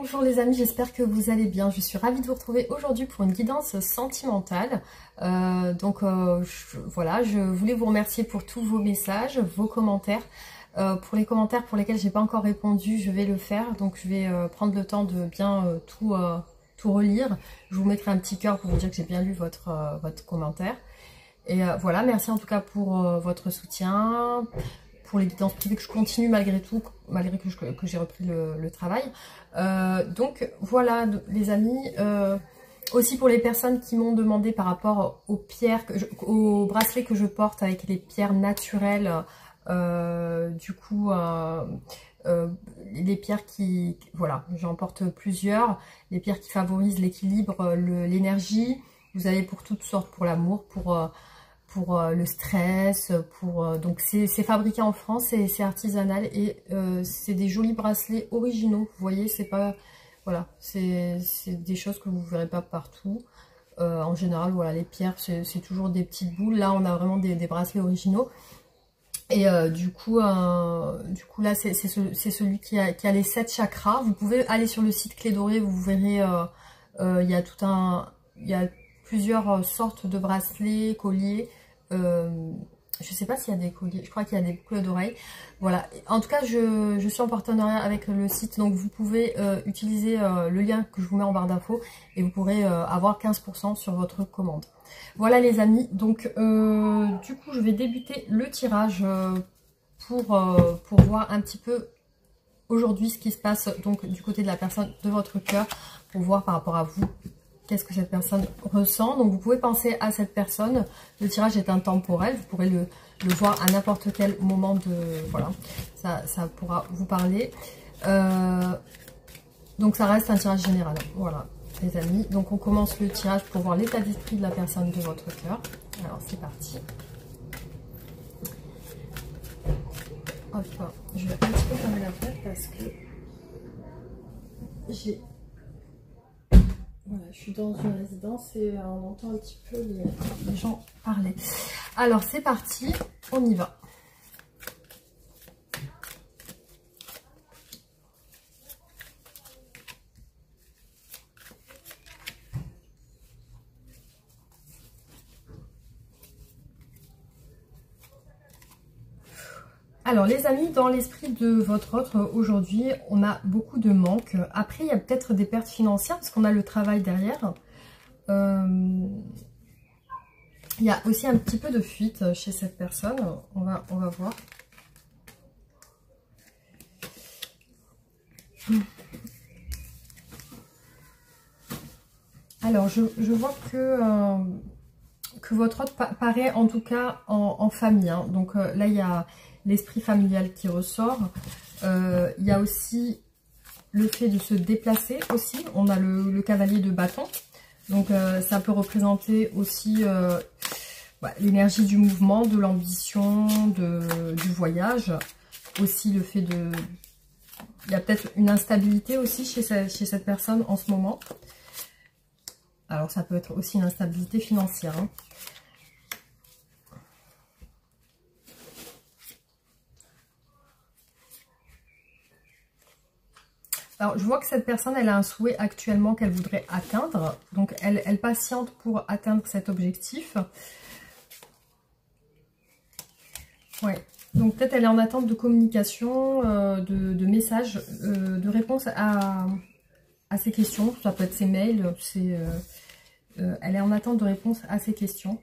Bonjour les amis, j'espère que vous allez bien. Je suis ravie de vous retrouver aujourd'hui pour une guidance sentimentale. Voilà, je voulais vous remercier pour tous vos messages, vos commentaires. Pour les commentaires pour lesquels j'ai pas encore répondu, je vais le faire. Donc je vais prendre le temps de bien tout relire. Je vous mettrai un petit cœur pour vous dire que j'ai bien lu votre commentaire. Et voilà, merci en tout cas pour votre soutien, pour les guidances privées que je continue malgré tout, malgré que j'ai repris le travail. Donc voilà les amis, aussi pour les personnes qui m'ont demandé par rapport aux pierres, aux bracelets que je porte avec les pierres naturelles, les pierres qui, voilà, j'en porte plusieurs, les pierres qui favorisent l'équilibre, l'énergie. Vous avez pour toutes sortes, pour l'amour, pour le stress, donc c'est fabriqué en France et c'est artisanal et c'est des jolis bracelets originaux. Vous voyez, c'est pas, voilà, c'est des choses que vous verrez pas partout. En général, voilà, les pierres c'est toujours des petites boules. Là, on a vraiment des bracelets originaux. Et du coup là, c'est celui qui a les 7 chakras. Vous pouvez aller sur le site Clé Dorée, vous verrez, il y a plusieurs sortes de bracelets, colliers. Je sais pas s'il y a des colliers, je crois qu'il y a des boucles d'oreilles. Voilà, en tout cas je suis en partenariat avec le site, donc vous pouvez utiliser le lien que je vous mets en barre d'infos et vous pourrez avoir 15% sur votre commande. Voilà les amis, donc du coup je vais débuter le tirage pour voir un petit peu aujourd'hui ce qui se passe donc du côté de la personne de votre cœur, pour voir par rapport à vous qu'est-ce que cette personne ressent. Donc vous pouvez penser à cette personne. Le tirage est intemporel, vous pourrez le voir à n'importe quel moment de... Voilà, ça pourra vous parler. Donc ça reste un tirage général. Voilà les amis. Donc on commence le tirage pour voir l'état d'esprit de la personne de votre cœur. Alors c'est parti. Hop, je vais un petit peu fermer la fenêtre parce que j'ai... Voilà, je suis dans une résidence et on entend un petit peu les gens parler. Alors, c'est parti, on y va. Alors, les amis, dans l'esprit de votre autre, aujourd'hui, on a beaucoup de manques. Après, il y a peut-être des pertes financières parce qu'on a le travail derrière. Il y a aussi un petit peu de fuite chez cette personne. On va voir. Alors, je vois que votre hôte paraît en tout cas en famille. Hein. Donc là, il y a l'esprit familial qui ressort. Il y a aussi le fait de se déplacer aussi. On a le cavalier de bâton. Donc ça peut représenter aussi l'énergie du mouvement, de l'ambition, du voyage. Aussi le fait de... Il y a peut-être une instabilité aussi chez cette personne en ce moment. Alors ça peut être aussi une instabilité financière. Hein. Alors je vois que cette personne, elle a un souhait actuellement qu'elle voudrait atteindre. Donc elle patiente pour atteindre cet objectif. Ouais. Donc peut-être elle est en attente de communication, de messages, de réponses à ses questions. Ça peut être ses mails, elle est en attente de réponse à ces questions.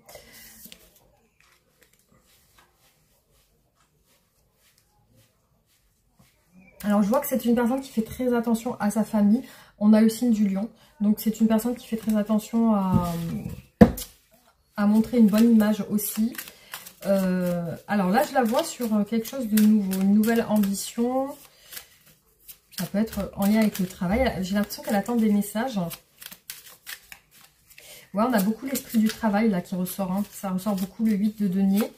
Alors, je vois que c'est une personne qui fait très attention à sa famille. On a le signe du lion. Donc, c'est une personne qui fait très attention à montrer une bonne image aussi. Alors là, je la vois sur quelque chose de nouveau. Une nouvelle ambition. Ça peut être en lien avec le travail. J'ai l'impression qu'elle attend des messages. Ouais, on a beaucoup l'esprit du travail là qui ressort. Hein. Ça ressort beaucoup le 8 de denier.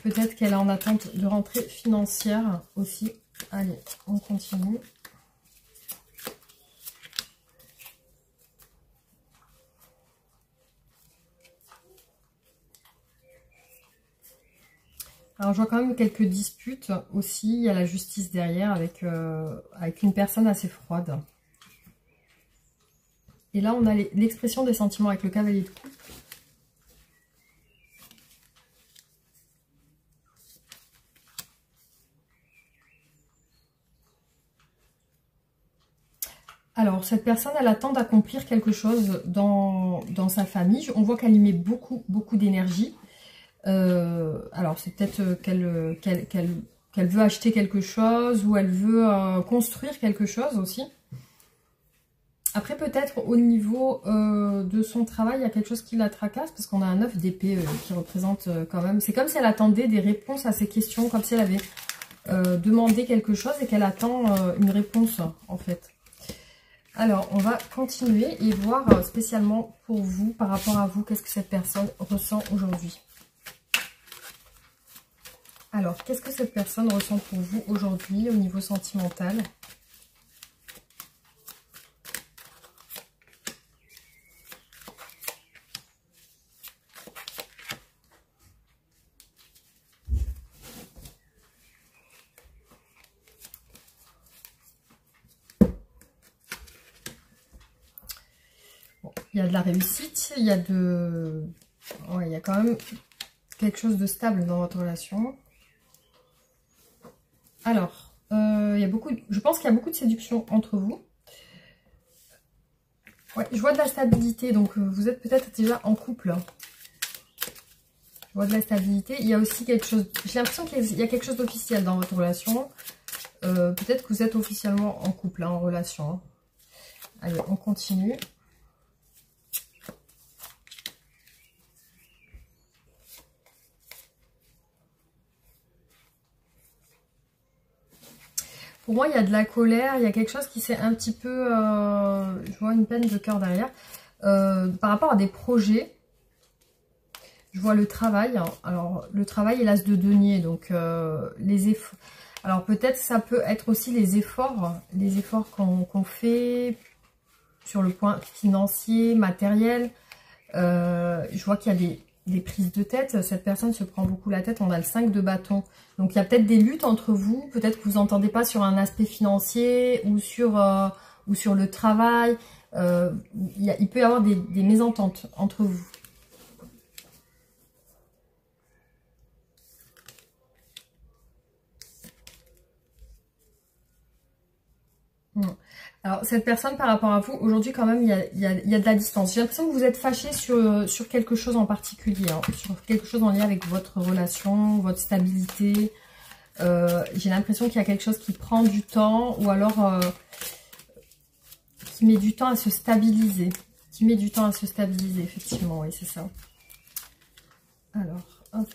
Peut-être qu'elle est en attente de rentrée financière aussi. Allez, on continue. Alors, je vois quand même quelques disputes aussi. Il y a la justice derrière avec, avec une personne assez froide. Et là, on a l'expression des sentiments avec le cavalier de coupe. Alors, cette personne, elle attend d'accomplir quelque chose dans sa famille. On voit qu'elle y met beaucoup, beaucoup d'énergie. Alors, c'est peut-être qu'elle veut acheter quelque chose ou elle veut construire quelque chose aussi. Après, peut-être au niveau de son travail, il y a quelque chose qui la tracasse parce qu'on a un 9 d'épée qui représente quand même... C'est comme si elle attendait des réponses à ses questions, comme si elle avait demandé quelque chose et qu'elle attend une réponse en fait. Alors, on va continuer et voir spécialement pour vous, par rapport à vous, qu'est-ce que cette personne ressent aujourd'hui. Alors, qu'est-ce que cette personne ressent pour vous aujourd'hui au niveau sentimental ? Bon, il y a de la réussite, il y a ouais, il y a quand même quelque chose de stable dans votre relation. Alors, il y a je pense qu'il y a beaucoup de séduction entre vous. Ouais, je vois de la stabilité, donc vous êtes peut-être déjà en couple. Je vois de la stabilité. Il y a aussi quelque chose... J'ai l'impression qu'il y a quelque chose d'officiel dans votre relation. Peut-être que vous êtes officiellement en couple, hein, en relation. Hein. Allez, on continue. Pour moi, il y a de la colère, il y a quelque chose qui s'est un petit peu... je vois une peine de cœur derrière. Par rapport à des projets, je vois le travail. Hein. Alors, le travail est l'as de denier, donc les efforts... Alors, peut-être ça peut être aussi les efforts qu'on fait sur le point financier, matériel. Je vois qu'il y a des prises de tête. Cette personne se prend beaucoup la tête. On a le 5 de bâton. Donc, il y a peut-être des luttes entre vous. Peut-être que vous n'entendez pas sur un aspect financier ou sur le travail. Il peut y avoir des mésententes entre vous. Alors, cette personne, par rapport à vous, aujourd'hui, quand même, il y a de la distance. J'ai l'impression que vous êtes fâché sur quelque chose en particulier, hein, sur quelque chose en lien avec votre relation, votre stabilité. J'ai l'impression qu'il y a quelque chose qui prend du temps ou alors qui met du temps à se stabiliser. Qui met du temps à se stabiliser, effectivement, oui, c'est ça. Alors, hop.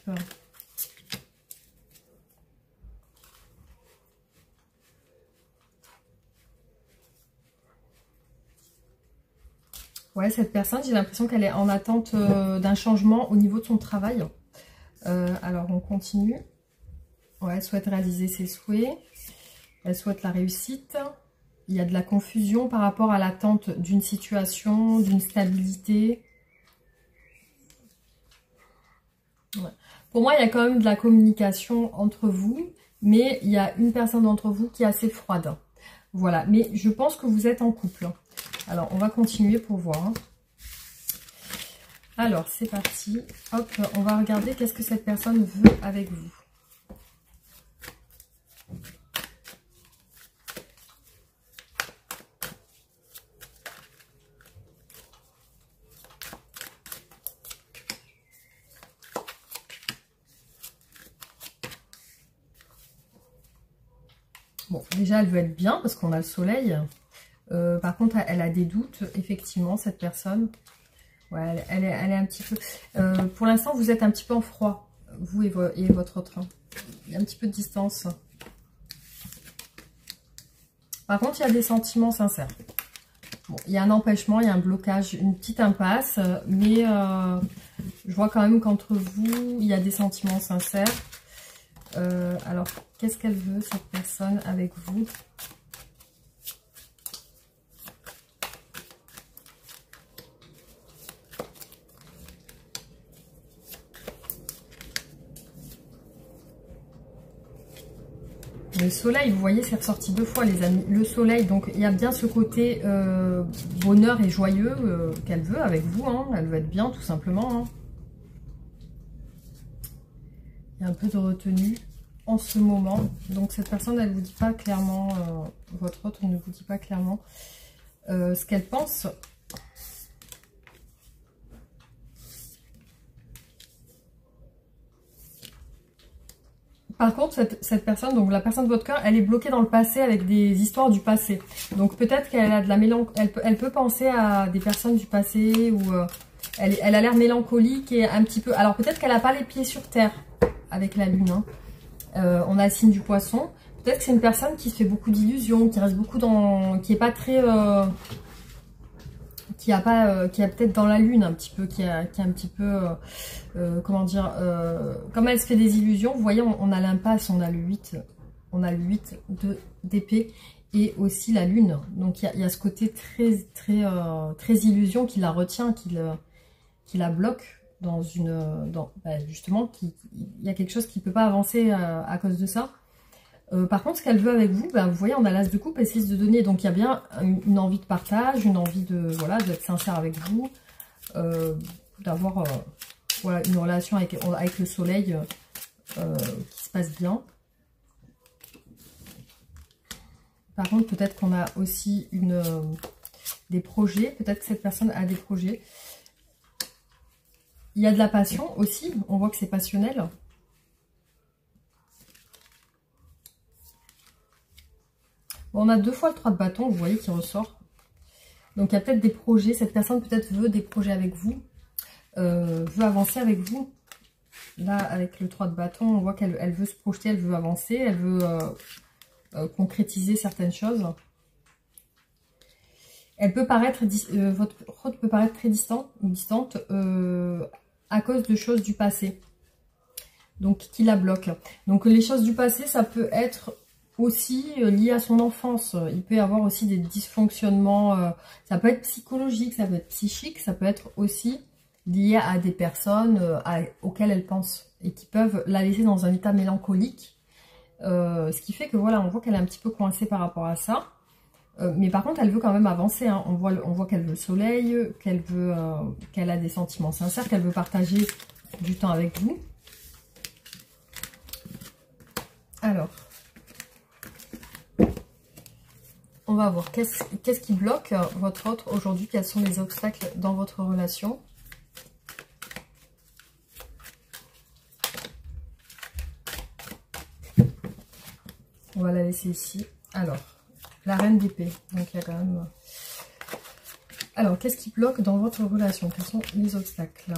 Ouais, cette personne, j'ai l'impression qu'elle est en attente d'un changement au niveau de son travail. Alors, on continue. Ouais, elle souhaite réaliser ses souhaits. Elle souhaite la réussite. Il y a de la confusion par rapport à l'attente d'une situation, d'une stabilité. Ouais. Pour moi, il y a quand même de la communication entre vous, mais il y a une personne d'entre vous qui est assez froide. Voilà, mais je pense que vous êtes en couple. Alors, on va continuer pour voir. Alors, c'est parti. Hop, on va regarder qu'est-ce que cette personne veut avec vous. Bon, déjà, elle veut être bien parce qu'on a le soleil. Par contre, elle a des doutes, effectivement, cette personne. Ouais, elle est un petit peu... pour l'instant, vous êtes un petit peu en froid, vous et votre autre. Il y a un petit peu de distance. Par contre, il y a des sentiments sincères. Bon, il y a un empêchement, il y a un blocage, une petite impasse. Mais je vois quand même qu'entre vous, il y a des sentiments sincères. Alors, qu'est-ce qu'elle veut, cette personne, avec vous ? le soleil, vous voyez, c'est ressorti 2 fois, les amis. Le soleil, donc il y a bien ce côté bonheur et joyeux qu'elle veut avec vous. Hein. Elle veut être bien, tout simplement. Hein. Il y a un peu de retenue en ce moment. Donc cette personne, elle ne vous dit pas clairement, votre autre ne vous dit pas clairement ce qu'elle pense. Par contre, cette personne, donc la personne de votre cœur, elle est bloquée dans le passé avec des histoires du passé. Donc peut-être qu'elle a de la mélancolie, elle peut penser à des personnes du passé ou elle a l'air mélancolique et un petit peu... Alors peut-être qu'elle n'a pas les pieds sur terre avec la lune. Hein. On a le signe du poisson. Peut-être que c'est une personne qui se fait beaucoup d'illusions, qui reste beaucoup dans... qui est pas très... qui a peut-être dans la lune un petit peu, qui est un petit peu, comment dire, comme elle se fait des illusions, vous voyez, on a l'impasse, on a le 8 d'épée et aussi la lune. Donc il y a ce côté très illusion qui la retient, qui la bloque dans une, justement, il y a quelque chose qui ne peut pas avancer à cause de ça. Par contre, ce qu'elle veut avec vous, vous voyez, on a l'as de coupe et 6 de denier. Donc, il y a bien une envie de partage, une envie de voilà, d'être sincère avec vous, d'avoir voilà, une relation avec le soleil qui se passe bien. Par contre, peut-être qu'on a aussi des projets. Peut-être que cette personne a des projets. Il y a de la passion aussi. On voit que c'est passionnel. On a 2 fois le 3 de bâton, vous voyez, qui ressort. Donc, il y a peut-être des projets. Cette personne, peut-être, veut des projets avec vous. Veut avancer avec vous. Là, avec le 3 de bâton, on voit qu'elle veut se projeter, elle veut avancer, elle veut concrétiser certaines choses. Elle peut paraître, votre hôte peut paraître très distante à cause de choses du passé. Donc, qui la bloquent. Donc, les choses du passé, ça peut être aussi lié à son enfance. Il peut y avoir aussi des dysfonctionnements, ça peut être psychologique, ça peut être psychique, ça peut être aussi lié à des personnes auxquelles elle pense et qui peuvent la laisser dans un état mélancolique. Ce qui fait que voilà, on voit qu'elle est un petit peu coincée par rapport à ça. Mais par contre, elle veut quand même avancer. Hein. On voit qu'elle veut le soleil, qu'elle a des sentiments sincères, qu'elle veut partager du temps avec vous. Alors, on va voir qu'est-ce qui bloque votre autre aujourd'hui. Quels sont les obstacles dans votre relation? On va la laisser ici. Alors, la reine d'épée. Donc, il y a quand même... Alors, qu'est-ce qui bloque dans votre relation? Quels sont les obstacles?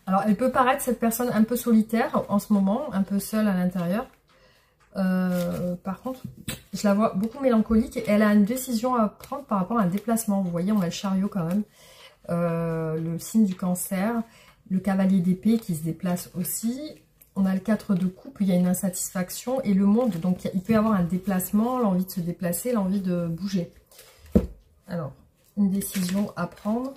Alors, elle peut paraître, cette personne, un peu solitaire en ce moment, un peu seule à l'intérieur. Par contre, je la vois beaucoup mélancolique et elle a une décision à prendre par rapport à un déplacement. Vous voyez, on a le chariot quand même, le signe du cancer, le cavalier d'épée qui se déplace aussi. On a le 4 de coupe, il y a une insatisfaction et le monde. Donc, il peut y avoir un déplacement, l'envie de se déplacer, l'envie de bouger. Alors, une décision à prendre.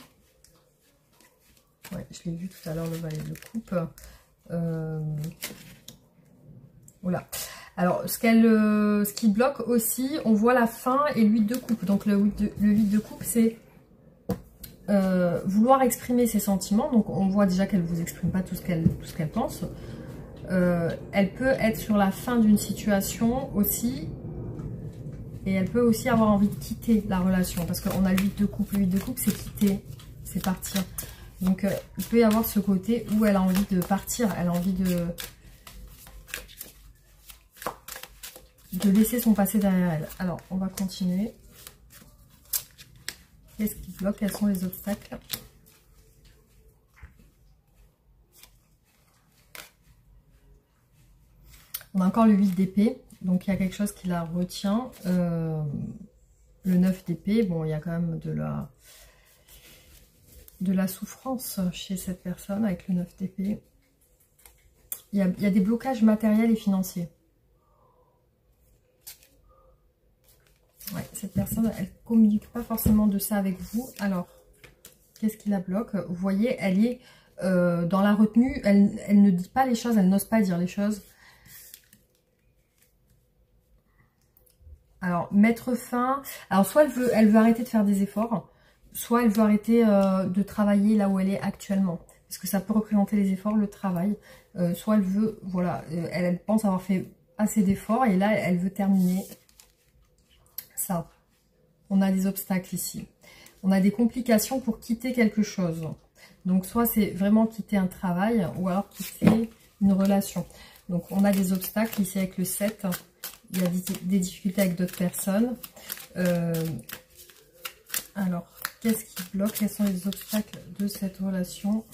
Ouais, je l'ai vu tout à l'heure, le valet de coupe. Voilà. Alors, ce qui bloque aussi, on voit la fin et le 8 de coupe. Donc, le 8 de coupe, c'est vouloir exprimer ses sentiments. Donc, on voit déjà qu'elle ne vous exprime pas tout ce qu'elle pense. Elle peut être sur la fin d'une situation aussi. Et elle peut aussi avoir envie de quitter la relation. Parce qu'on a le 8 de coupe. Le 8 de coupe, c'est quitter, c'est partir. Donc, il peut y avoir ce côté où elle a envie de partir. Elle a envie de laisser son passé derrière elle. Alors, on va continuer. Qu'est-ce qui bloque? Quels sont les obstacles? On a encore le 8 d'épée. Donc, il y a quelque chose qui la retient. Le 9 d'épée. Bon, il y a quand même de la souffrance chez cette personne avec le 9 d'épée. Il y a des blocages matériels et financiers. Ouais, cette personne, elle ne communique pas forcément de ça avec vous. Alors, qu'est-ce qui la bloque? Vous voyez, elle est dans la retenue, elle ne dit pas les choses, elle n'ose pas dire les choses. Alors, mettre fin... Alors, soit elle veut arrêter de faire des efforts, soit elle veut arrêter de travailler là où elle est actuellement. Parce que ça peut représenter les efforts, le travail. Soit elle veut, voilà, elle pense avoir fait assez d'efforts et là, elle veut terminer ça. On a des obstacles ici. On a des complications pour quitter quelque chose. Donc, soit c'est vraiment quitter un travail ou alors quitter une relation. Donc, on a des obstacles ici avec le 7. Il y a des difficultés avec d'autres personnes. Alors, qu'est-ce qui bloque? Quels sont les obstacles de cette relation?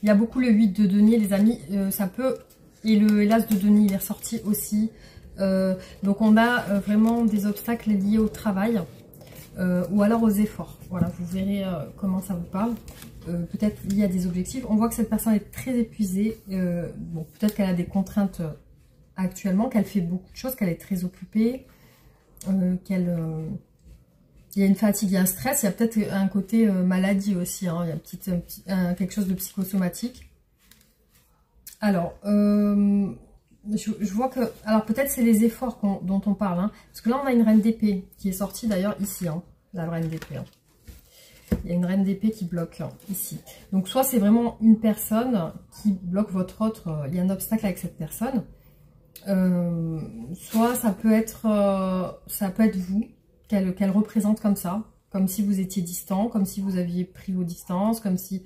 Il y a beaucoup le 8 de denier, les amis. Ça peut... Et le l'as de denier, il est ressorti aussi. Donc, on a vraiment des obstacles liés au travail. Ou alors aux efforts. Voilà, vous verrez comment ça vous parle. Peut-être il y a des objectifs. On voit que cette personne est très épuisée. Bon, peut-être qu'elle a des contraintes actuellement, qu'elle fait beaucoup de choses, qu'elle est très occupée, qu'elle... il y a une fatigue, il y a un stress, il y a peut-être un côté maladie aussi. Hein. Il y a quelque chose de psychosomatique. Alors, je vois que... Alors peut-être c'est les efforts dont on parle. Hein, parce que là on a une reine d'épée qui est sortie d'ailleurs ici. Hein, la reine d'épée. Hein. Il y a une reine d'épée qui bloque ici. Donc soit c'est vraiment une personne qui bloque votre autre. Il y a un obstacle avec cette personne. Soit ça peut être vous qu'elle représente comme ça. Comme si vous étiez distant. Comme si vous aviez pris vos distances. Comme si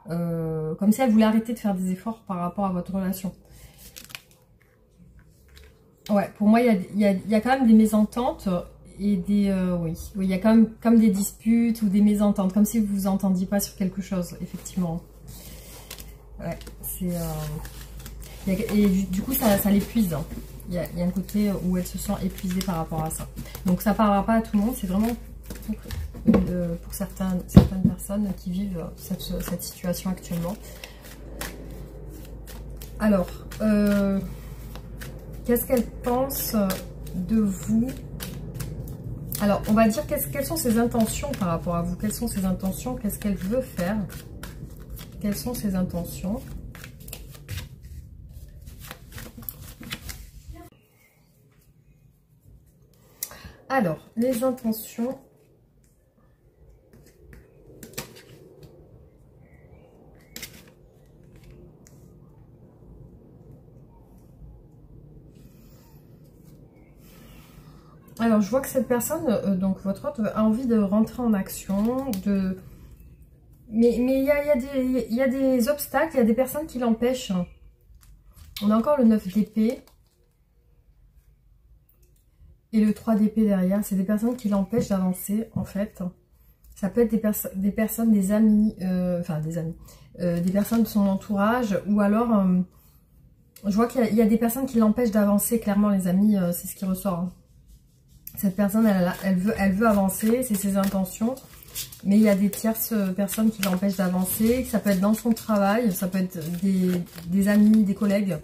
elle voulait arrêter de faire des efforts par rapport à votre relation. Ouais, pour moi, il y a quand même des mésententes et des... oui, il y a quand même comme des disputes ou des mésententes, comme si vous vous entendiez pas sur quelque chose, effectivement. Ouais, c'est... et du coup, ça l'épuise. Hein. Il y a un côté où elle se sent épuisée par rapport à ça. Donc, ça ne parlera pas à tout le monde, c'est vraiment pour certaines personnes qui vivent cette situation actuellement. Alors... qu'est-ce qu'elle pense de vous? Alors, on va dire quelles sont ses intentions par rapport à vous. Quelles sont ses intentions? Qu'est-ce qu'elle veut faire? Quelles sont ses intentions? Alors, les intentions... Alors, je vois que cette personne, donc votre autre, a envie de rentrer en action, mais il y a des obstacles, il y a des personnes qui l'empêchent. On a encore le 9 d'épée. Et le 3 d'épée derrière. C'est des personnes qui l'empêchent d'avancer, en fait. Ça peut être des personnes, des amis, des personnes de son entourage, ou alors, je vois qu'il y a des personnes qui l'empêchent d'avancer, clairement, les amis, c'est ce qui ressort. Hein. Cette personne, elle veut avancer, c'est ses intentions, mais il y a des tierces personnes qui l'empêchent d'avancer. Ça peut être dans son travail, ça peut être des amis, des collègues.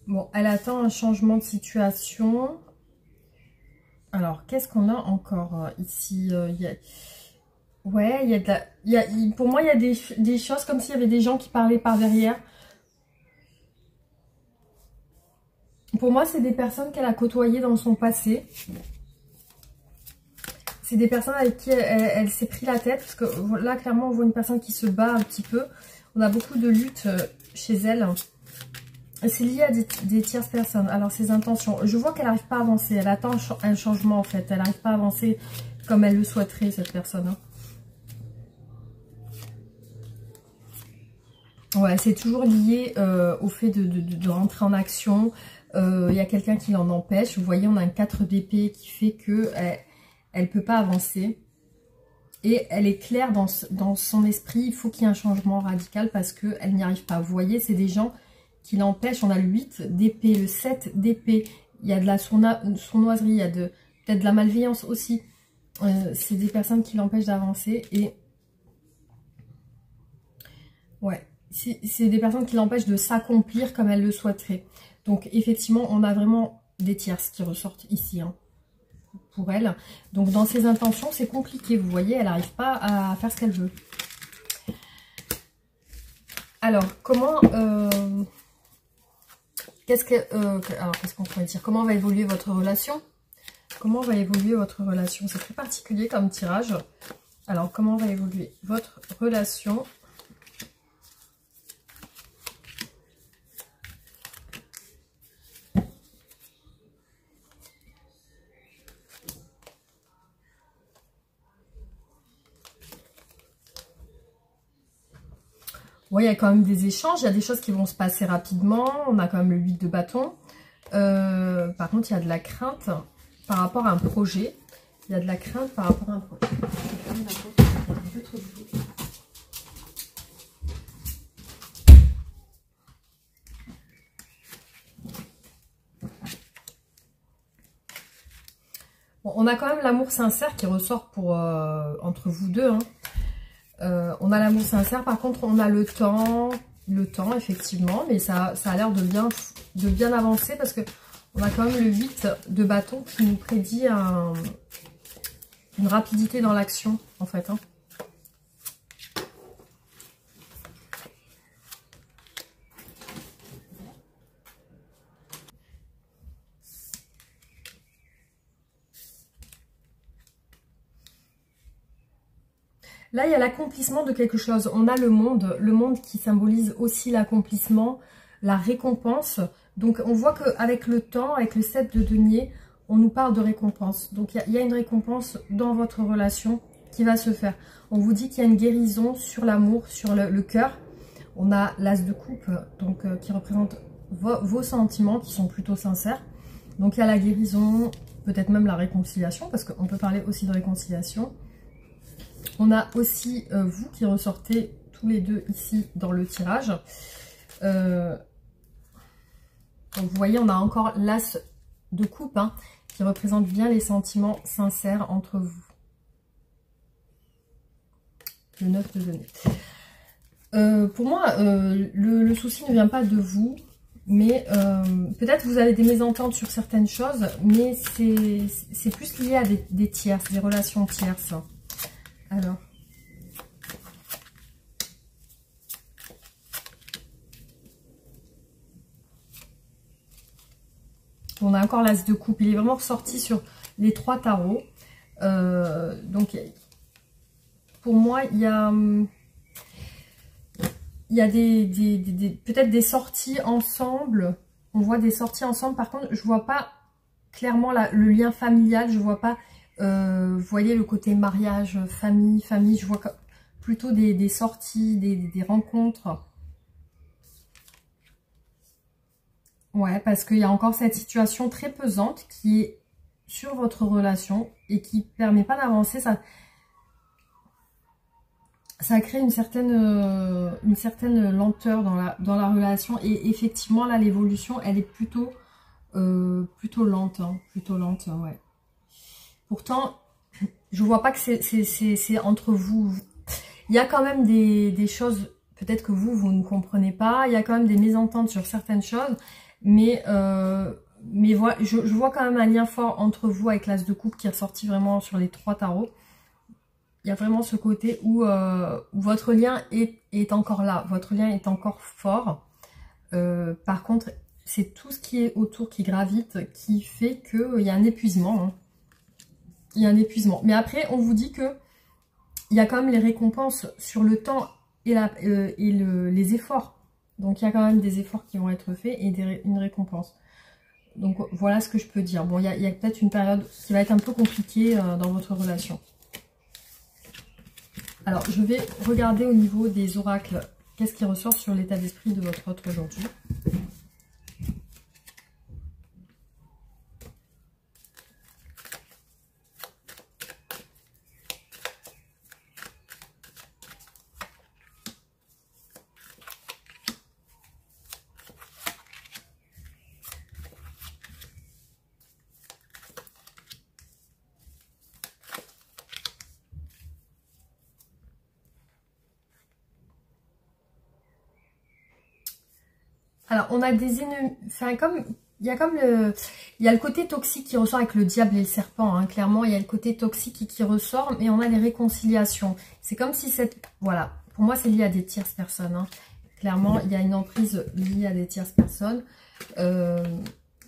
Bon, elle attend un changement de situation. Alors, qu'est-ce qu'on a encore ici? Ouais, pour moi, il y a des choses comme s'il y avait des gens qui parlaient par derrière. Pour moi, c'est des personnes qu'elle a côtoyées dans son passé. C'est des personnes avec qui elle s'est pris la tête. Parce que là, clairement, on voit une personne qui se bat un petit peu. On a beaucoup de lutte chez elle. C'est lié à des tierces personnes. Alors, ses intentions. Je vois qu'elle n'arrive pas à avancer. Elle attend un changement, en fait. Elle n'arrive pas à avancer comme elle le souhaiterait, cette personne. Hein. Ouais, c'est toujours lié au fait de rentrer en action. Il y a quelqu'un qui l'en empêche. Vous voyez, on a un 4 d'épée qui fait que elle peut pas avancer. Et elle est claire dans son esprit. Il faut qu'il y ait un changement radical parce qu'elle n'y arrive pas. Vous voyez, c'est des gens qui l'empêchent. On a le 8 d'épée, le 7 d'épée. Il y a de la sournoiserie, il y a peut-être de la malveillance aussi. C'est des personnes qui l'empêchent d'avancer. Et ouais, c'est des personnes qui l'empêchent de s'accomplir comme elle le souhaiterait. Donc effectivement, on a vraiment des tierces qui ressortent ici, hein, pour elle. Donc dans ses intentions, c'est compliqué. Vous voyez, elle n'arrive pas à faire ce qu'elle veut. Alors, comment... qu'est-ce qu'on pourrait dire? Comment va évoluer votre relation? Comment va évoluer votre relation? C'est très particulier comme tirage. Alors, comment va évoluer votre relation? Bon, il y a quand même des échanges, il y a des choses qui vont se passer rapidement. On a quand même le 8 de bâton. Par contre, il y a de la crainte par rapport à un projet. Il y a de la crainte par rapport à un projet. Bon, on a quand même l'amour sincère qui ressort pour entre vous deux, hein. On a l'amour sincère, par contre on a le temps effectivement, mais ça a l'air de bien avancer parce que on a quand même le 8 de bâton qui nous prédit une rapidité dans l'action en fait, hein. Là, il y a l'accomplissement de quelque chose. On a le monde qui symbolise aussi l'accomplissement, la récompense. Donc, on voit qu'avec le temps, avec le 7 de denier, on nous parle de récompense. Donc, il y a une récompense dans votre relation qui va se faire. On vous dit qu'il y a une guérison sur l'amour, sur le cœur. On a l'as de coupe, donc qui représente vos sentiments qui sont plutôt sincères. Donc, il y a la guérison, peut-être même la réconciliation, parce qu'on peut parler aussi de réconciliation. On a aussi vous qui ressortez tous les deux ici dans le tirage. Donc vous voyez, on a encore l'as de coupe, hein, qui représente bien les sentiments sincères entre vous. Le 9 de denier. Pour moi, le souci ne vient pas de vous, mais peut-être vous avez des mésententes sur certaines choses, mais c'est plus lié à des tierces, des relations tierces. Alors, on a encore l'as de coupe. Il est vraiment ressorti sur les 3 tarots. Donc, pour moi, il y a peut-être des sorties ensemble. On voit des sorties ensemble. Par contre, je vois pas clairement le lien familial. Je vois pas... vous voyez le côté mariage, famille, je vois plutôt des sorties, des rencontres. Ouais, parce qu'il y a encore cette situation très pesante qui est sur votre relation et qui ne permet pas d'avancer. Ça crée une certaine lenteur dans la relation. Et effectivement, là, l'évolution, elle est plutôt lente. Hein, plutôt lente, ouais. Pourtant, je vois pas que c'est entre vous. Il y a quand même des choses, peut-être que vous ne comprenez pas. Il y a quand même des mésententes sur certaines choses. Mais voilà, je vois quand même un lien fort entre vous avec l'as de coupe qui est ressorti vraiment sur les 3 tarots. Il y a vraiment ce côté où votre lien est encore là. Votre lien est encore fort. Par contre, c'est tout ce qui est autour, qui gravite, qui fait qu'il y a un épuisement, hein. Il y a un épuisement. Mais après, on vous dit que il y a quand même les récompenses sur le temps et les efforts. Donc, il y a quand même des efforts qui vont être faits et une récompense. Donc, voilà ce que je peux dire. Bon, il y a peut-être une période qui va être un peu compliquée dans votre relation. Alors, je vais regarder au niveau des oracles. Qu'est-ce qui ressort sur l'état d'esprit de votre autre aujourd'hui ? Alors, on a des ennemis, enfin, comme, il y a comme il y a le côté toxique qui ressort avec le diable et le serpent, hein, clairement, il y a le côté toxique qui ressort, mais on a les réconciliations. C'est comme si voilà, pour moi, c'est lié à des tierces personnes, hein. Clairement, il y a une emprise liée à des tierces personnes.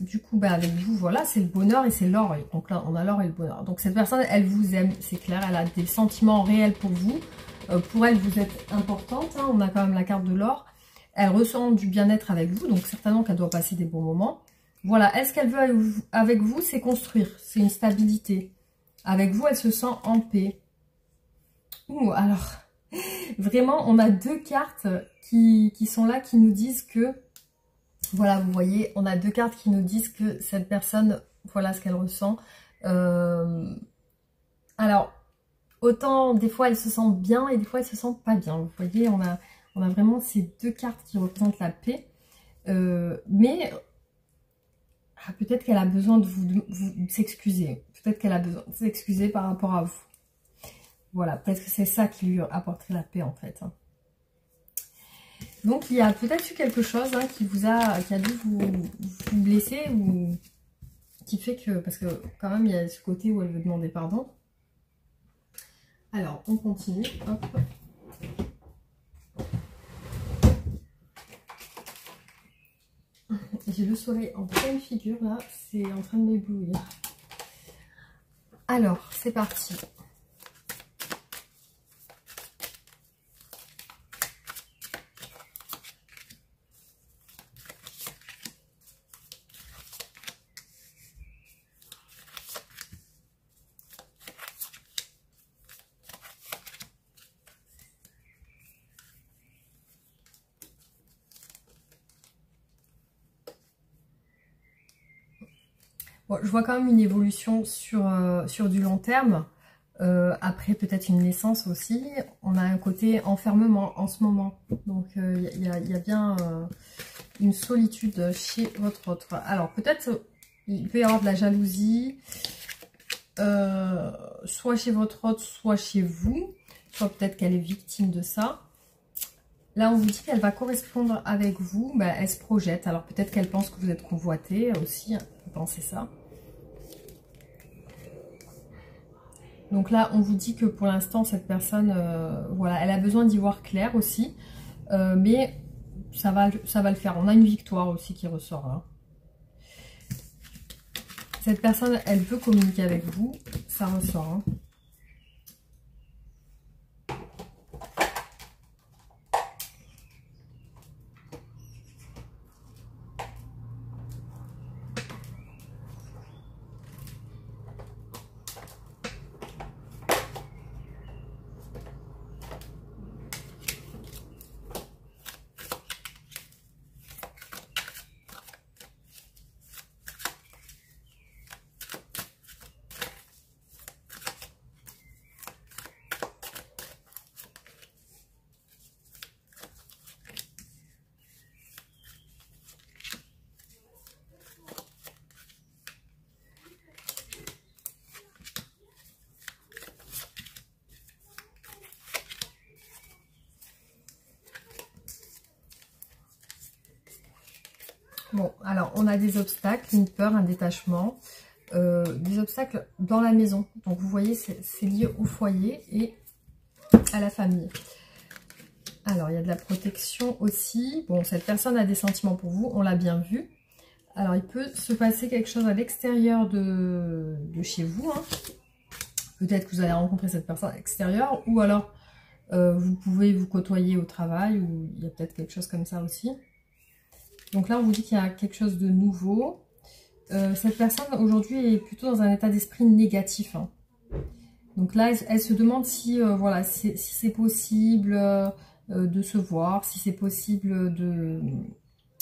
Du coup, bah, avec vous, voilà, c'est le bonheur et c'est l'or. Donc là, on a l'or et le bonheur. Donc cette personne, elle vous aime, c'est clair, elle a des sentiments réels pour vous. Pour elle, vous êtes importante, hein, on a quand même la carte de l'or. Elle ressent du bien-être avec vous, donc certainement qu'elle doit passer des bons moments. Voilà, elle, ce qu'elle veut avec vous, c'est construire, c'est une stabilité. Avec vous, elle se sent en paix. Ouh, alors, vraiment, on a deux cartes qui sont là, qui nous disent que, voilà, vous voyez, on a deux cartes qui nous disent que cette personne, voilà ce qu'elle ressent. Alors, autant des fois elle se sent bien et des fois elle se sent pas bien. Vous voyez, on a vraiment ces deux cartes qui représentent la paix. Mais peut-être qu'elle a besoin de vous s'excuser. Peut-être qu'elle a besoin de s'excuser par rapport à vous. Voilà, peut-être que c'est ça qui lui apporterait la paix en fait. Donc il y a peut-être eu quelque chose, hein, qui a dû vous blesser ou qui fait que, parce que quand même il y a ce côté où elle veut demander pardon. Alors on continue, hop. J'ai le soleil en pleine figure là, c'est en train de m'éblouir. Alors c'est parti. Bon, je vois quand même une évolution sur du long terme. Après, peut-être une naissance aussi. On a un côté enfermement en ce moment. Donc, il y a bien une solitude chez votre autre. Alors, peut-être, il peut y avoir de la jalousie, soit chez votre autre, soit chez vous. Soit peut-être qu'elle est victime de ça. Là, on vous dit qu'elle va correspondre avec vous. Ben, elle se projette. Alors, peut-être qu'elle pense que vous êtes convoité aussi. Vous pensez ça. Donc là, on vous dit que pour l'instant, cette personne, voilà, elle a besoin d'y voir clair aussi. Mais ça va le faire. On a une victoire aussi qui ressort là. Cette personne, elle veut communiquer avec vous. Ça ressort, hein. Bon, alors on a des obstacles, une peur, un détachement, des obstacles dans la maison. Donc vous voyez, c'est lié au foyer et à la famille. Alors il y a de la protection aussi. Bon, cette personne a des sentiments pour vous, on l'a bien vu. Alors il peut se passer quelque chose à l'extérieur de chez vous, hein. Peut-être que vous allez rencontrer cette personne à l'extérieur, ou alors vous pouvez vous côtoyer au travail, ou il y a peut-être quelque chose comme ça aussi. Donc là, on vous dit qu'il y a quelque chose de nouveau. Cette personne, aujourd'hui, est plutôt dans un état d'esprit négatif, hein. Donc là, elle se demande si, voilà, si c'est possible de se voir, si c'est possible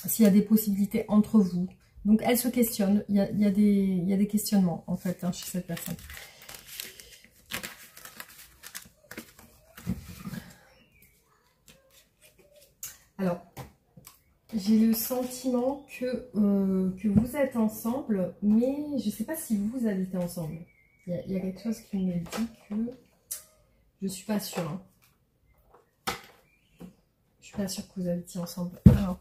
s'il y a des possibilités entre vous. Donc elle se questionne. Il y a des questionnements, en fait, hein, chez cette personne. Alors, j'ai le sentiment que vous êtes ensemble, mais je ne sais pas si vous habitez ensemble. Il y a quelque chose qui me dit que je ne suis pas sûre, hein. Je ne suis pas sûre que vous habitiez ensemble. Alors,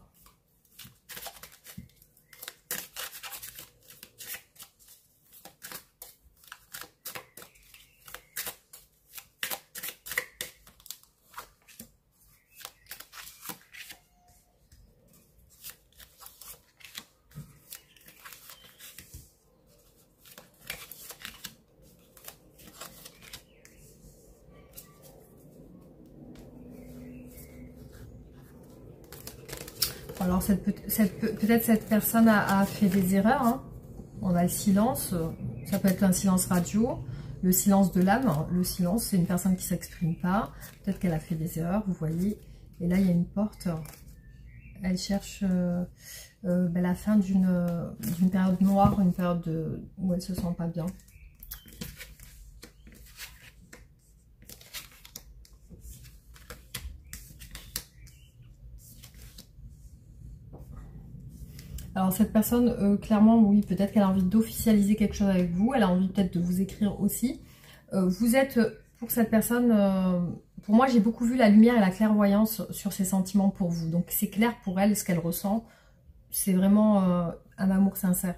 Alors peut-être cette personne a fait des erreurs. Hein. On a le silence, ça peut être un silence radio, le silence de l'âme. Le silence, c'est une personne qui ne s'exprime pas. Peut-être qu'elle a fait des erreurs, vous voyez. Et là, il y a une porte. Elle cherche la fin d'une période noire, une période où elle ne se sent pas bien. Alors cette personne, clairement, oui, peut-être qu'elle a envie d'officialiser quelque chose avec vous. Elle a envie peut-être de vous écrire aussi. Vous êtes, pour cette personne, pour moi, j'ai beaucoup vu la lumière et la clairvoyance sur ses sentiments pour vous. Donc c'est clair pour elle ce qu'elle ressent. C'est vraiment un amour sincère.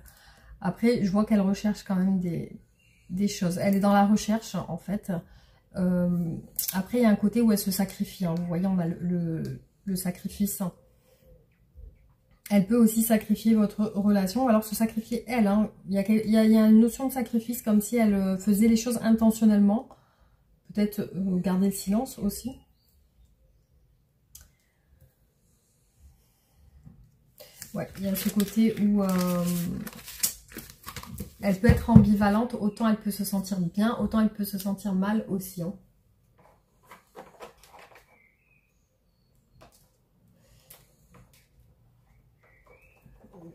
Après, je vois qu'elle recherche quand même des choses. Elle est dans la recherche, en fait. Après, il y a un côté où elle se sacrifie. Hein. Vous voyez, on a le sacrifice. Elle peut aussi sacrifier votre relation, ou alors se sacrifier elle. Hein. Il y a une notion de sacrifice, comme si elle faisait les choses intentionnellement. Peut-être garder le silence aussi. Ouais, il y a ce côté où elle peut être ambivalente. Autant elle peut se sentir bien, autant elle peut se sentir mal aussi. Hein.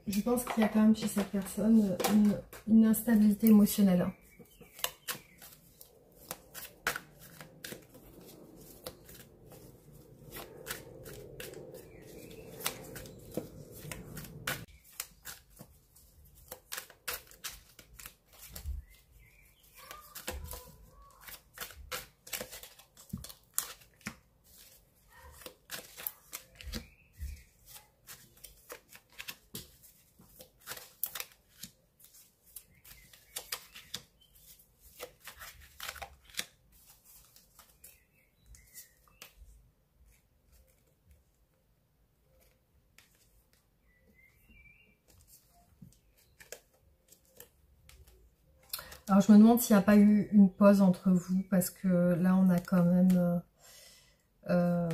Je pense qu'il y a quand même chez cette personne une instabilité émotionnelle. Alors je me demande s'il n'y a pas eu une pause entre vous, parce que là on a quand même un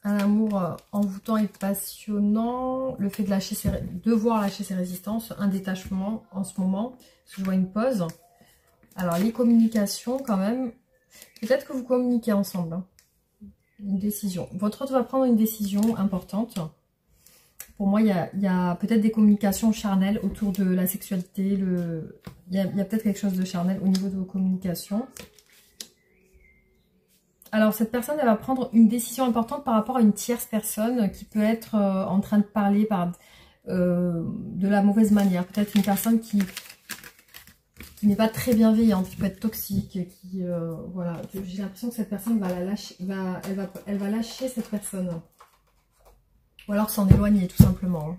amour envoûtant et passionnant, le fait de devoir lâcher ses résistances, un détachement en ce moment, parce que je vois une pause. Alors les communications quand même, peut-être que vous communiquez ensemble, hein. Une décision. Votre autre va prendre une décision importante. Pour moi, il y a peut-être des communications charnelles autour de la sexualité. Il y a peut-être quelque chose de charnel au niveau de vos communications. Alors, cette personne, elle va prendre une décision importante par rapport à une tierce personne qui peut être en train de parler de la mauvaise manière. Peut-être une personne qui n'est pas très bienveillante, qui peut être toxique, voilà. J'ai l'impression que cette personne va la lâcher, elle va lâcher cette personne. Ou alors s'en éloigner, tout simplement. Hein.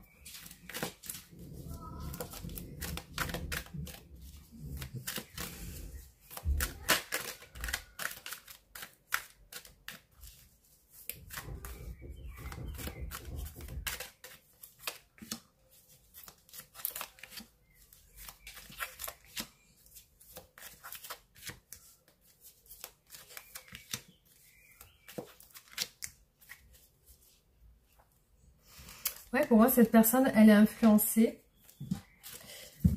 Ouais, pour moi, cette personne, elle est influencée.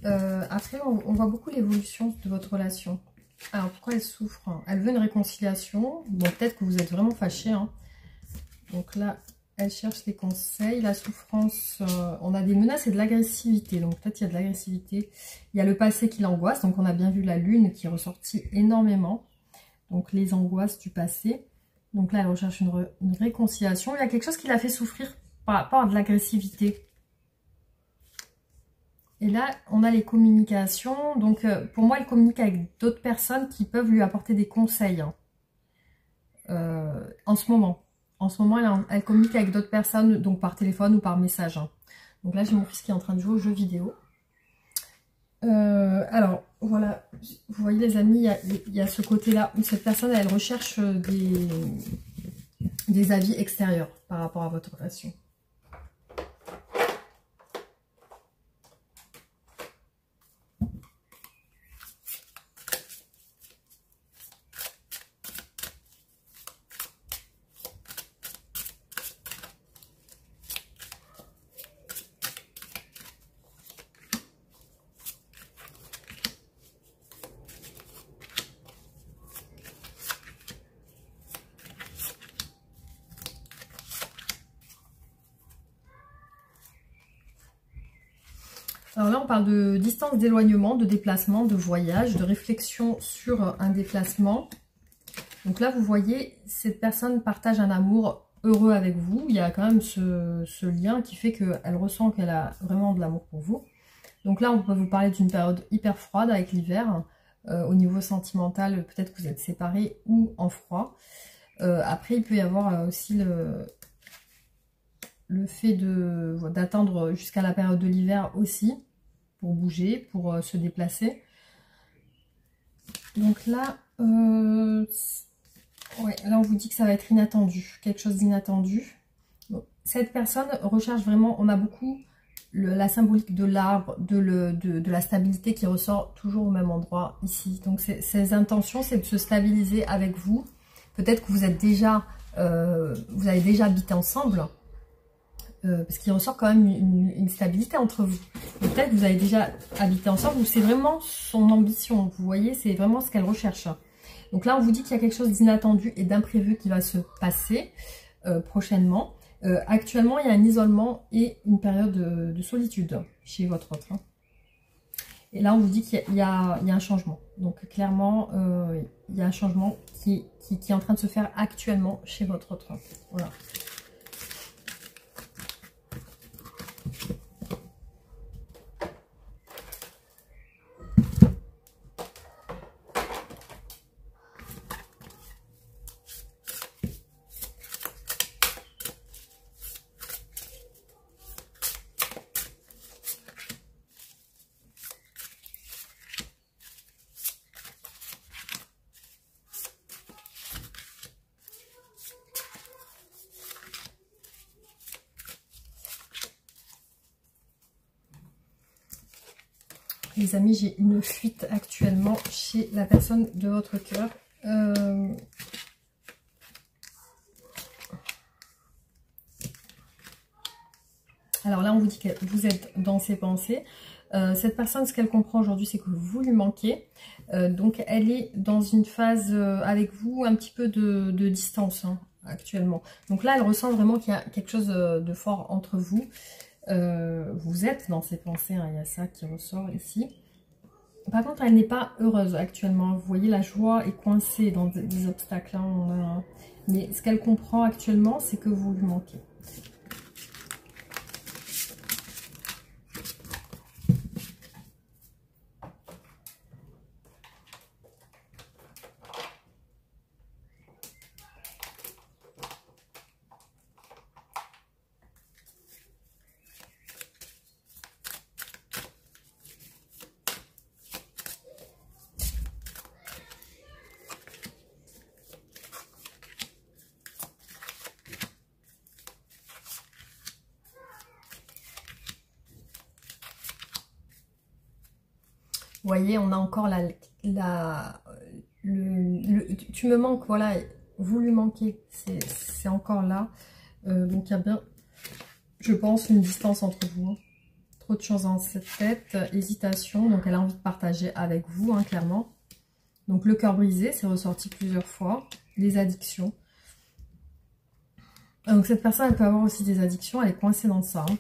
Après, on voit beaucoup l'évolution de votre relation. Alors, pourquoi elle souffre? Elle veut une réconciliation. Bon, peut-être que vous êtes vraiment fâchés. Hein. Donc là, elle cherche des conseils. La souffrance, on a des menaces et de l'agressivité. Donc peut-être il y a de l'agressivité. Il y a le passé qui l'angoisse. Donc on a bien vu la lune qui est ressortie énormément. Donc les angoisses du passé. Donc là, elle recherche une réconciliation. Il y a quelque chose qui l'a fait souffrir par rapport à de l'agressivité. Et là, on a les communications. Donc, pour moi, elle communique avec d'autres personnes qui peuvent lui apporter des conseils. Hein. En ce moment. En ce moment, elle communique avec d'autres personnes, donc par téléphone ou par message. Hein. Donc là, j'ai mon fils qui est en train de jouer aux jeux vidéo. Alors, voilà. Vous voyez, les amis, il y a ce côté-là où cette personne, elle recherche des avis extérieurs par rapport à votre relation. Alors là, on parle de distance d'éloignement, de déplacement, de voyage, de réflexion sur un déplacement. Donc là, vous voyez, cette personne partage un amour heureux avec vous. Il y a quand même ce lien qui fait qu'elle ressent qu'elle a vraiment de l'amour pour vous. Donc là, on peut vous parler d'une période hyper froide avec l'hiver. Au niveau sentimental, peut-être que vous êtes séparés ou en froid. Après, il peut y avoir aussi le fait d'attendre jusqu'à la période de l'hiver aussi, pour bouger, pour se déplacer. Donc là, ouais, là on vous dit que ça va être inattendu, quelque chose d'inattendu. Bon, cette personne recherche vraiment, on a beaucoup la symbolique de l'arbre, de la stabilité qui ressort toujours au même endroit ici. Donc ses intentions, c'est de se stabiliser avec vous. Peut-être que vous êtes déjà, vous avez déjà habité ensemble, parce qu'il ressort quand même une stabilité entre vous. Peut-être que vous avez déjà habité ensemble, ou c'est vraiment son ambition, vous voyez, c'est vraiment ce qu'elle recherche. Donc là, on vous dit qu'il y a quelque chose d'inattendu et d'imprévu qui va se passer prochainement. Actuellement, il y a un isolement et une période de solitude chez votre autre. Et là, on vous dit qu'il y a un changement. Donc clairement, il y a un changement qui est en train de se faire actuellement chez votre autre. Voilà. Les amis, j'ai une fuite actuellement chez la personne de votre cœur. Alors là, on vous dit que vous êtes dans ses pensées. Cette personne, ce qu'elle comprend aujourd'hui, c'est que vous lui manquez. Donc, elle est dans une phase avec vous, un petit peu de distance hein, actuellement. Donc là, elle ressent vraiment qu'il y a quelque chose de fort entre vous. Vous êtes dans ses pensées, hein, il y a ça qui ressort ici. Par contre, elle n'est pas heureuse actuellement. Vous voyez, la joie est coincée dans des obstacles. Hein, mais ce qu'elle comprend actuellement, c'est que vous lui manquez. Vous voyez, on a encore tu me manques, voilà, vous lui manquez, c'est encore là. Donc il y a bien, je pense, une distance entre vous. Hein. Trop de choses dans cette tête, hésitation, donc elle a envie de partager avec vous, hein, clairement. Donc le cœur brisé, c'est ressorti plusieurs fois. Les addictions. Donc cette personne, elle peut avoir aussi des addictions, elle est coincée dans ça. Hein.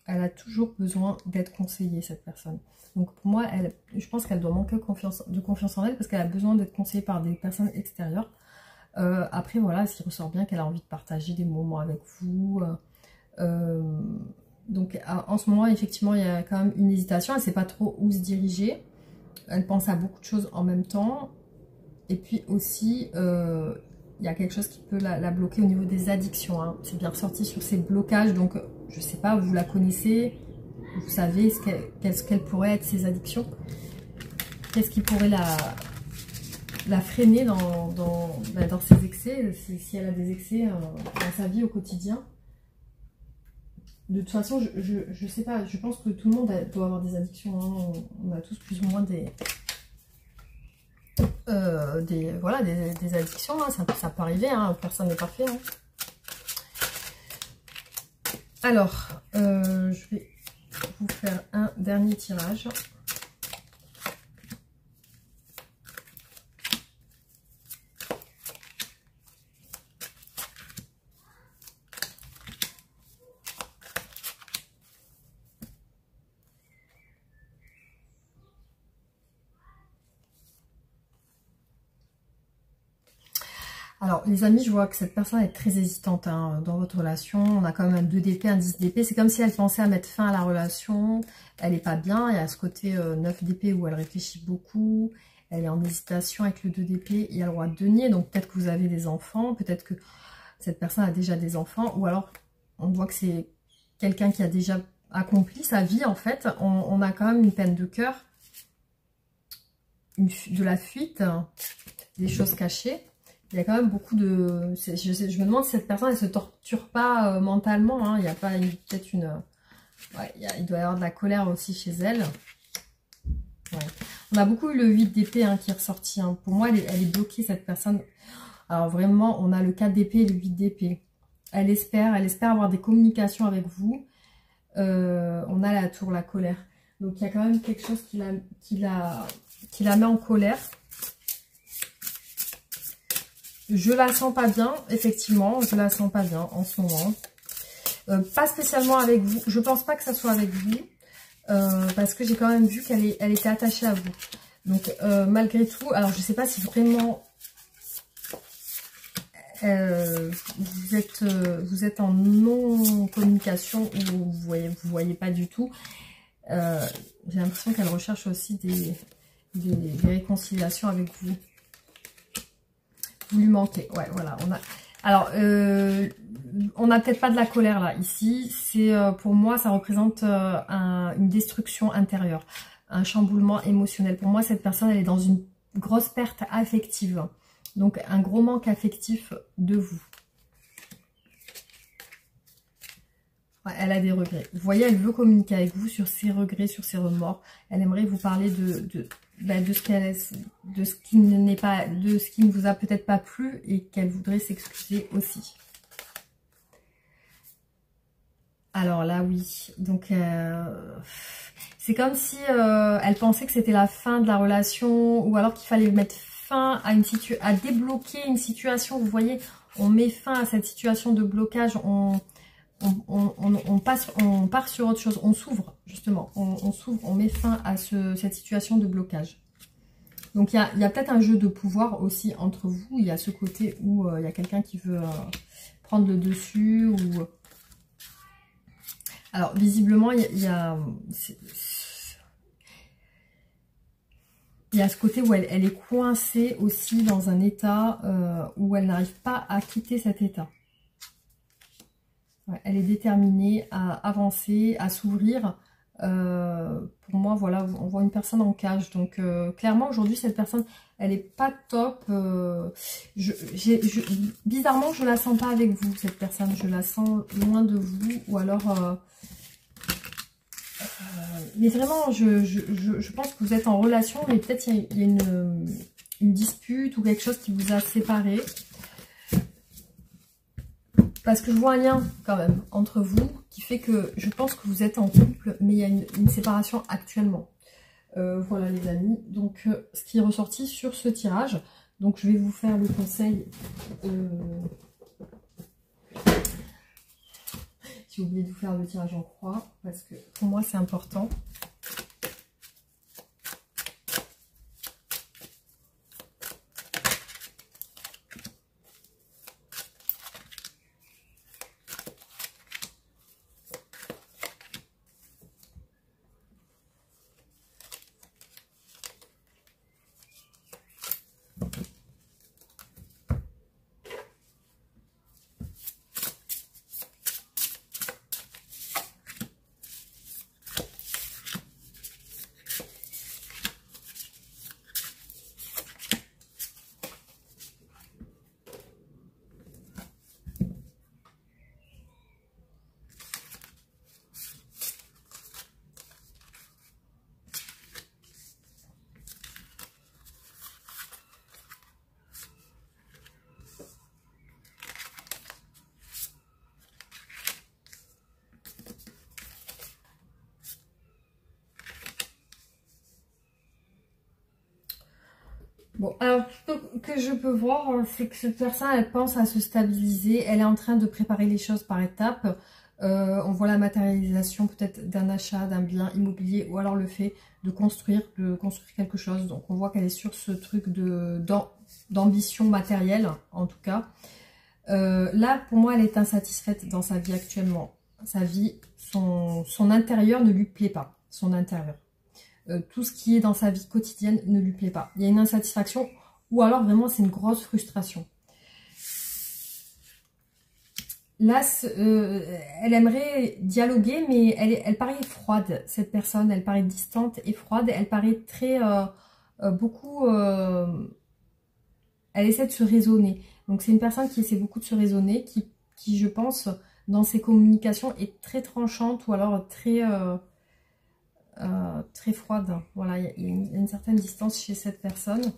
Elle a toujours besoin d'être conseillée, cette personne. Donc pour moi, je pense qu'elle doit manquer de confiance en elle parce qu'elle a besoin d'être conseillée par des personnes extérieures. Après, voilà, ce qui ressort bien qu'elle a envie de partager des moments avec vous. Donc en ce moment, effectivement, il y a quand même une hésitation. Elle ne sait pas trop où se diriger. Elle pense à beaucoup de choses en même temps. Et puis aussi, il y a quelque chose qui peut la bloquer au niveau des addictions. Hein. C'est bien ressorti sur ces blocages. Donc, je ne sais pas, vous la connaissez. Vous savez ce qu'elle pourrait être, ces addictions. Qu'est-ce qui pourrait la freiner dans ses excès, si elle a des excès dans sa vie au quotidien. De toute façon, je sais pas, je pense que tout le monde doit avoir des addictions. Hein. On a tous plus ou moins des addictions. Hein. Ça peut arriver, hein. Personne n'est parfait. Hein. Alors, je vais vous faire un dernier tirage. Alors, les amis, je vois que cette personne est très hésitante hein, dans votre relation. On a quand même un 2 d'épée, un 10 d'épée. C'est comme si elle pensait à mettre fin à la relation. Elle n'est pas bien. Il y a ce côté 9 d'épée où elle réfléchit beaucoup. Elle est en hésitation avec le 2 d'épée. Il y a le roi de denier. Donc, peut-être que vous avez des enfants. Peut-être que cette personne a déjà des enfants. Ou alors, on voit que c'est quelqu'un qui a déjà accompli sa vie, en fait. On a quand même une peine de cœur. De la fuite. Des choses cachées. Il y a quand même beaucoup de... Je me demande si cette personne, elle se torture pas mentalement. Hein. Il y a pas peut-être une... Ouais, il doit y avoir de la colère aussi chez elle. Ouais. On a beaucoup eu le 8 d'épée hein, qui est ressorti. Hein. Pour moi, elle est bloquée, cette personne. Alors vraiment, on a le 4 d'épée et le 8 d'épée. Elle espère avoir des communications avec vous. On a la tour, la colère. Donc, il y a quand même quelque chose qui la met en colère. Je la sens pas bien, effectivement, je la sens pas bien en ce moment. Pas spécialement avec vous, je pense pas que ça soit avec vous, parce que j'ai quand même vu qu'elle était attachée à vous. Donc malgré tout, alors je sais pas si vraiment vous êtes en non-communication ou vous voyez pas du tout. J'ai l'impression qu'elle recherche aussi des réconciliations avec vous. Vous lui manquez, ouais, voilà. Alors, on n'a peut-être pas de la colère là, ici. C'est pour moi, ça représente une destruction intérieure, un chamboulement émotionnel. Pour moi, cette personne, elle est dans une grosse perte affective. Donc, un gros manque affectif de vous. Ouais, elle a des regrets. Vous voyez, elle veut communiquer avec vous sur ses regrets, sur ses remords. Elle aimerait vous parler de ce qui ne vous a peut-être pas plu et qu'elle voudrait s'excuser aussi. Alors là, oui. Donc, c'est comme si elle pensait que c'était la fin de la relation ou alors qu'il fallait mettre fin à débloquer une situation. Vous voyez, on met fin à cette situation de blocage. On part sur autre chose, on s'ouvre justement, on s'ouvre, on met fin à cette situation de blocage. Donc il y a peut-être un jeu de pouvoir aussi entre vous, il y a ce côté où il y a quelqu'un qui veut prendre le dessus. Alors visiblement il y a ce côté où elle est coincée aussi dans un état où elle n'arrive pas à quitter cet état. Ouais, elle est déterminée à avancer, à s'ouvrir. Pour moi, voilà, on voit une personne en cage. Donc, clairement, aujourd'hui, cette personne, elle est pas top. Bizarrement, je la sens pas avec vous, cette personne. Je la sens loin de vous. Ou alors... mais vraiment, je pense que vous êtes en relation, mais peut-être il y a une dispute ou quelque chose qui vous a séparés. Parce que je vois un lien quand même entre vous qui fait que je pense que vous êtes en couple, mais il y a une séparation actuellement. Voilà les amis, donc ce qui est ressorti sur ce tirage. Donc je vais vous faire le conseil. J'ai oublié de vous faire le tirage en croix parce que pour moi c'est important. Bon, alors, ce que je peux voir, c'est que cette personne, elle pense à se stabiliser. Elle est en train de préparer les choses par étapes. On voit la matérialisation peut-être d'un achat, d'un bien immobilier, ou alors le fait de construire quelque chose. Donc on voit qu'elle est sur ce truc d'ambition matérielle, en tout cas. Là, pour moi, elle est insatisfaite dans sa vie actuellement. Sa vie, son intérieur ne lui plaît pas. Son intérieur. Tout ce qui est dans sa vie quotidienne ne lui plaît pas. Il y a une insatisfaction, ou alors vraiment c'est une grosse frustration. Là, elle aimerait dialoguer, mais elle paraît froide, cette personne. Elle paraît distante et froide. Elle paraît très... beaucoup... elle essaie de se raisonner. Donc, c'est une personne qui essaie beaucoup de se raisonner, qui, je pense, dans ses communications, est très tranchante ou alors très froide. Voilà, il y a une certaine distance chez cette personne.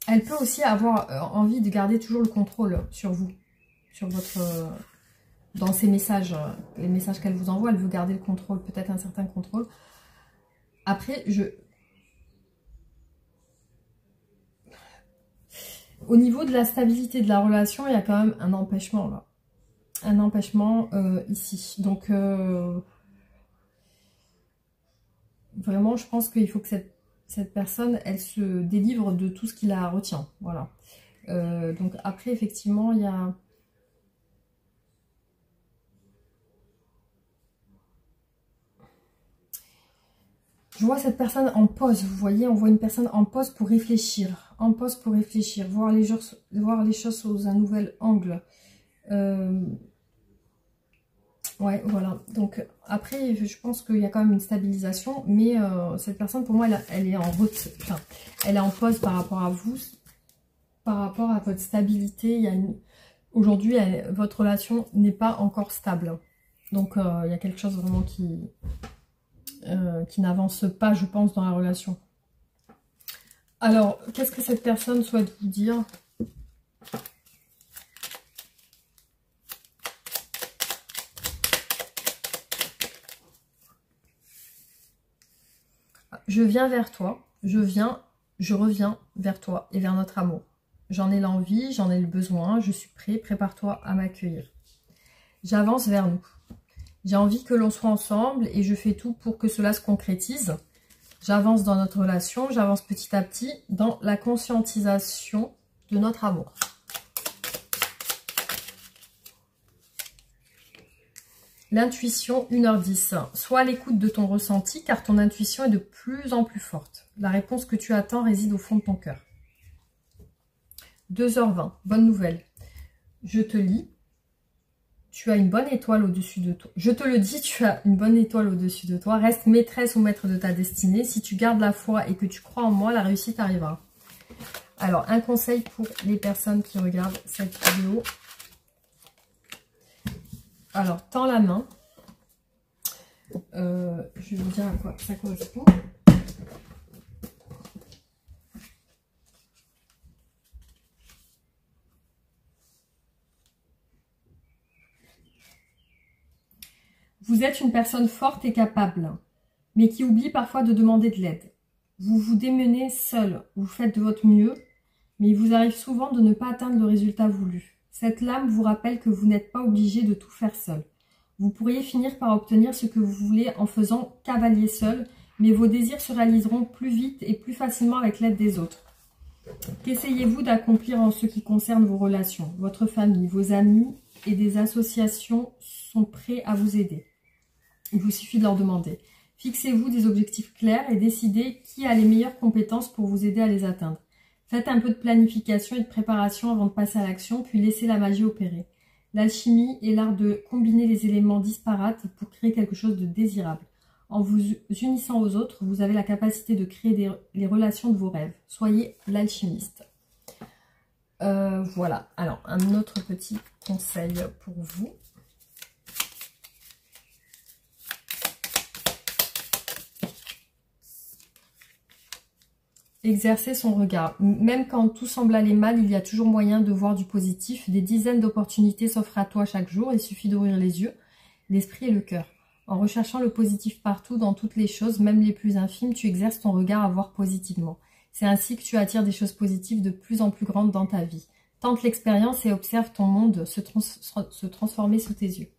Elle peut aussi avoir envie de garder toujours le contrôle sur vous. Sur votre, dans ses messages, les messages qu'elle vous envoie, elle veut garder le contrôle, peut-être un certain contrôle. Après, au niveau de la stabilité de la relation, il y a quand même un empêchement là. Un empêchement ici. Donc, vraiment, je pense qu'il faut que cette personne, elle se délivre de tout ce qui la retient. Voilà. Donc après, effectivement, il y a... Je vois cette personne en pause, vous voyez, on voit une personne en pause pour réfléchir. En pause pour réfléchir, voir les choses sous un nouvel angle. Ouais, voilà. Donc après, je pense qu'il y a quand même une stabilisation, mais cette personne, pour moi, elle est en route. Enfin, elle est en pause par rapport à vous, par rapport à votre stabilité. Aujourd'hui, votre relation n'est pas encore stable. Donc il y a quelque chose vraiment qui n'avance pas, je pense, dans la relation. Alors, qu'est-ce que cette personne souhaite vous dire ? Je viens vers toi, je reviens vers toi et vers notre amour. J'en ai l'envie, j'en ai le besoin, je suis prêt, prépare-toi à m'accueillir. J'avance vers nous. J'ai envie que l'on soit ensemble et je fais tout pour que cela se concrétise. J'avance dans notre relation, j'avance petit à petit dans la conscientisation de notre amour. L'intuition, 1h10. Sois à l'écoute de ton ressenti car ton intuition est de plus en plus forte. La réponse que tu attends réside au fond de ton cœur. 2h20. Bonne nouvelle. Je te lis. Tu as une bonne étoile au-dessus de toi. Je te le dis, tu as une bonne étoile au-dessus de toi. Reste maîtresse ou maître de ta destinée. Si tu gardes la foi et que tu crois en moi, la réussite arrivera. Alors, un conseil pour les personnes qui regardent cette vidéo. Alors, tends la main. Je vais vous dire à quoi ça correspond. Vous êtes une personne forte et capable, mais qui oublie parfois de demander de l'aide. Vous vous démenez seul, vous faites de votre mieux, mais il vous arrive souvent de ne pas atteindre le résultat voulu. Cette lame vous rappelle que vous n'êtes pas obligé de tout faire seul. Vous pourriez finir par obtenir ce que vous voulez en faisant cavalier seul, mais vos désirs se réaliseront plus vite et plus facilement avec l'aide des autres. Qu'essayez-vous d'accomplir en ce qui concerne vos relations? Votre famille, vos amis et des associations sont prêts à vous aider. Il vous suffit de leur demander. Fixez-vous des objectifs clairs et décidez qui a les meilleures compétences pour vous aider à les atteindre. Faites un peu de planification et de préparation avant de passer à l'action, puis laissez la magie opérer. L'alchimie est l'art de combiner les éléments disparates pour créer quelque chose de désirable. En vous unissant aux autres, vous avez la capacité de créer les relations de vos rêves. Soyez l'alchimiste. Voilà. Alors, un autre petit conseil pour vous. Exercer son regard. Même quand tout semble aller mal, il y a toujours moyen de voir du positif. Des dizaines d'opportunités s'offrent à toi chaque jour. Il suffit d'ouvrir les yeux, l'esprit et le cœur. En recherchant le positif partout, dans toutes les choses, même les plus infimes, tu exerces ton regard à voir positivement. C'est ainsi que tu attires des choses positives de plus en plus grandes dans ta vie. tente l'expérience et observe ton monde se transformer sous tes yeux.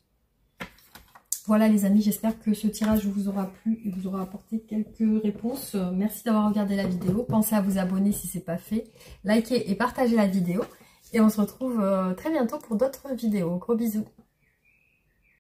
Voilà les amis, j'espère que ce tirage vous aura plu et vous aura apporté quelques réponses. Merci d'avoir regardé la vidéo. Pensez à vous abonner si ce n'est pas fait. Likez et partagez la vidéo. Et on se retrouve très bientôt pour d'autres vidéos. Gros bisous.